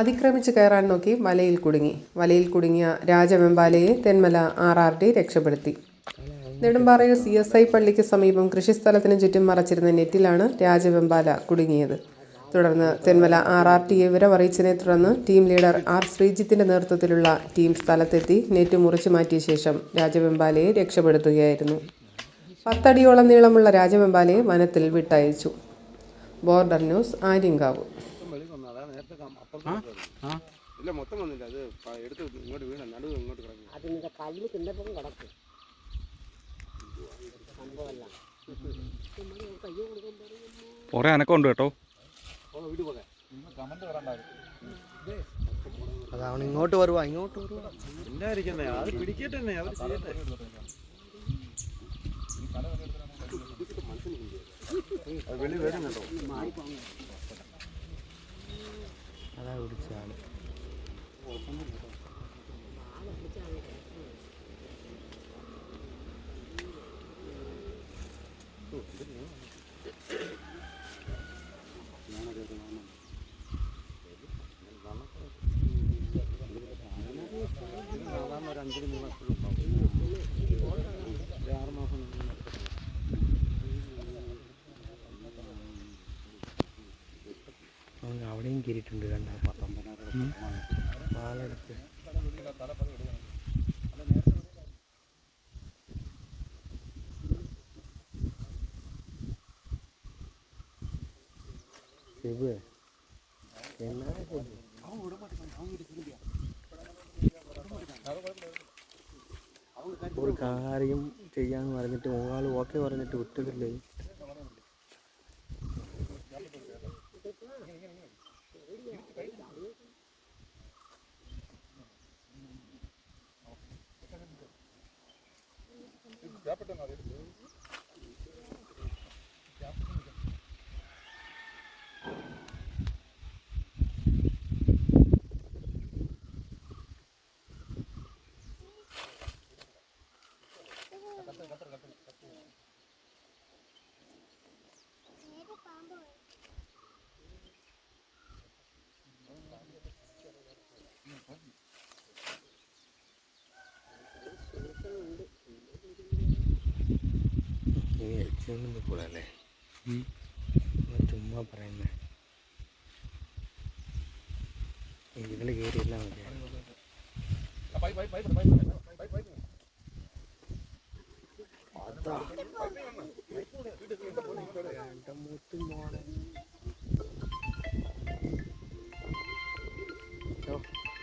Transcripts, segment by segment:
അതിക്രമിച്ച് കയറാൻ നോക്കി വലയിൽ കുടുങ്ങിയ രാജവെമ്പാലയെ തെന്മല RRT രക്ഷപ്പെടുത്തി. നെടുമ്പാറയിൽ CSI പള്ളിക്ക് സമീപം കൃഷിസ്ഥലത്തിന് ചുറ്റും മറച്ചിരുന്ന നെറ്റിലാണ് രാജവെമ്പാല കുടുങ്ങിയത്. തുടർന്ന് തെന്മല RRTയെ വിവരമറിയിച്ചതിനെ തുടർന്ന് ടീം ലീഡർ R. ശ്രീജിത്തിന്റെ നേതൃത്വത്തിലുള്ള ടീം സ്ഥലത്തെത്തി നെറ്റ് മുറിച്ചു മാറ്റിയ ശേഷം രാജവെമ്പാലയെ രക്ഷപ്പെടുത്തുകയായിരുന്നു. 10 അടിയോളം നീളമുള്ള രാജവെമ്പാലയെ വനത്തിൽ വിട്ടയച്ചു. Border news, Aryankavu. ഇല്ല, മൊത്തം വന്നില്ല. അത് എടുത്ത് ഇങ്ങോട്ട് വീണ നടുവ് ഇങ്ങോട്ട് കിടക്കും. അതിന്റെ കല്ല് തിന്നപ്പം കിടക്കും. കുറെ അനക്കമുണ്ട് കേട്ടോ. അതാണ് ഇങ്ങോട്ട് വരുവാ, ഇങ്ങോട്ട് വരുവാ. എന്തായിരിക്കുന്നേ, അത് പിടിക്കട്ടെ, അവർ ചെയ്യട്ടെ. വെളി വരുന്നുണ്ടോ? അതാ പിടിച്ച ആള്. സാധാരണ ഒരു 5 മീൻ എപ്പോഴും ഉണ്ടാവും. 6 മാസം അവിടെയും കയറിയിട്ടുണ്ട്. പാലെടുത്ത് ഒരു കാര്യം ചെയ്യാന്ന് പറഞ്ഞിട്ട് മൂന്നാൾ ഓക്കെ പറഞ്ഞിട്ട് വിട്ടതില്ലേ. കൂടല്ലേ ചുമ്മാ പറയുന്നേ. ഇതിൽ കയറിയില്ല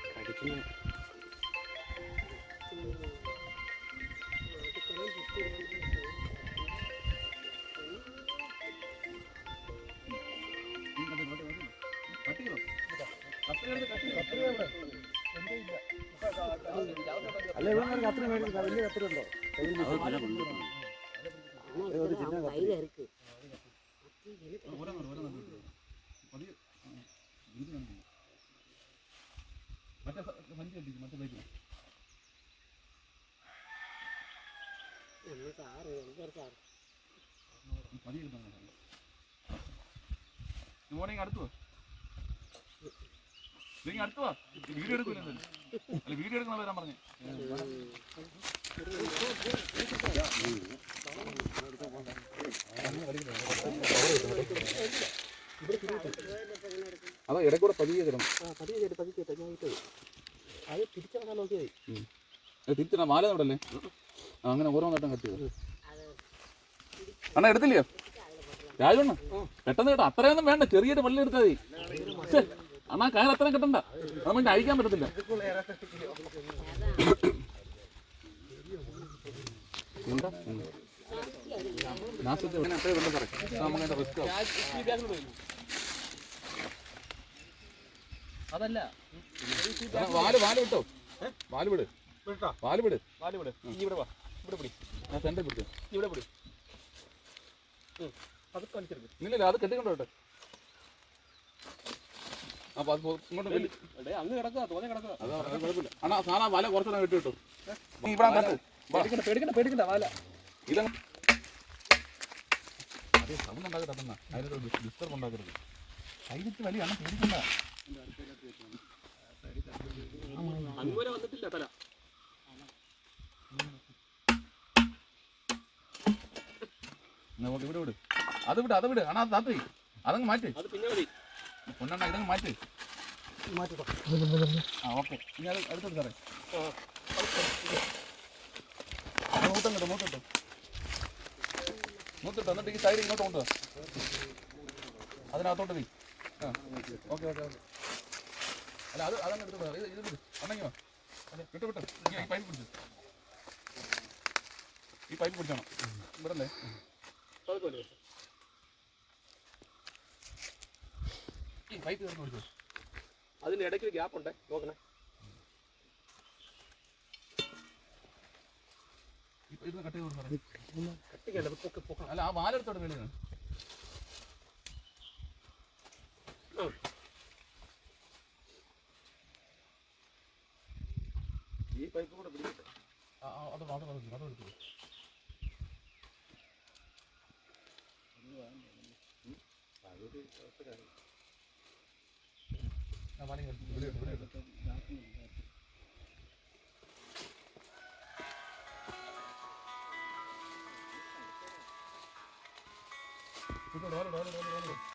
കടിക്കുന്ന അല്ല. ഇവിടെ കത്തിരി മേടിക്കുന്ന വലിയ കത്തിരി ഉണ്ടോ? അടുത്തു വാ, വീഡിയോ എടുക്കൂല. അല്ല, വീഡിയോ എടുക്കുന്ന വരാൻ പറഞ്ഞു. അതോ ഇടയ്ക്കൂടെ പതിയെ കിടന്നു. അത് തിരിച്ചറങ്ങാൻ നോക്കിയാൽ തിരിച്ചിടാ. മാല നോടല്ലേ അങ്ങനെ ഓരോ നേട്ടം കട്ട് ചെയ്തു. അണ്ണാ എടുത്തില്ലയോ രാജണ്ണ? പെട്ടെന്ന് കേട്ടോ, അത്രയൊന്നും വേണ്ട, ചെറിയൊരു പള്ളി എടുത്താൽ മതി. അണ്ണാ കയർ അത്രയും കിട്ടണ്ട, നമുക്ക് അഴിക്കാൻ പറ്റത്തില്ല. അതല്ല വാല് വിട്ടോ, വാല് വിട്. ഇവിടെ വാ, ഇവിടെ പിടി. സെന്റർ പിടിച്ചോ, ഇവിടെ പിടി. അതൊക്കെ വലിച്ചെടുക്കും. ഇല്ലല്ലോ, അത് കെട്ടിക്കൊണ്ടോട്ടെ. അപ്പൊ അത് ഇങ്ങോട്ട് അങ്ങ് കിടക്കുക, തോന്നെ കിടക്കുക. അതാ കുഴപ്പമില്ല. അണ്ണാ സാധാ വല കുറച്ചുകൂടെ കെട്ടി കിട്ടും. നീ ഇവിടെ പേടിക്കണ്ട വാല. ഇതങ്ങ് സൗണ്ട് ഉണ്ടാക്കട്ടെ, അതിനൊരു ഡിസ്റ്റർബ് ഉണ്ടാക്കരുത്. കൈവിട്ട് വലിയാണ് പേടിക്കണ്ട. അതുവരെ വന്നിട്ടില്ല തല. ഇവിടെ വിട്, അത് വിട് അണാ, താത്തി അതങ്ങ് മാറ്റ്. അത് പിന്നെ മതി. പൊന്നെണ്ണ ഇതങ്ങ് മാറ്റ്. ആ ഓക്കെ, ഇനി അത് അടുത്തോട്ട് സാറേ. മൂത്തിട്ടോ എന്നിട്ട് ഈ സൈഡ് ഇങ്ങോട്ട് കൊണ്ടുവാ, അതിനകത്തോട്ട് നീ. ആ ഓക്കെ ഓക്കെ ഓക്കെ. അല്ല അതങ്ങ് എടുത്ത് ഇത് വിട്, അന്നെങ്കിയോ വിട്ട് ഈ പൈപ്പ് പിടിച്ചു, ഈ പൈപ്പ് പിടിച്ചോണം ഇവിടല്ലേ. ഈ പൈപ്പ് ചേർന്ന് പിടിച്ചു. അതിന്റെ ഇടയ്ക്ക് ഗ്യാപ്പ് ഉണ്ടേ, നോക്കണേ. ഇത് കട്ട് ചെയ്ത് കൊടുക്കണം. കട്ടിക്കല്ല, പൊക്കണം. അല്ല ആ വാലെടുത്തോട്ട് വെളിയാണ്. ഈ പൈപ്പ് കൂടെ പിടിക്കട്ടെ. അത് എടുത്തു. ഇവിടെ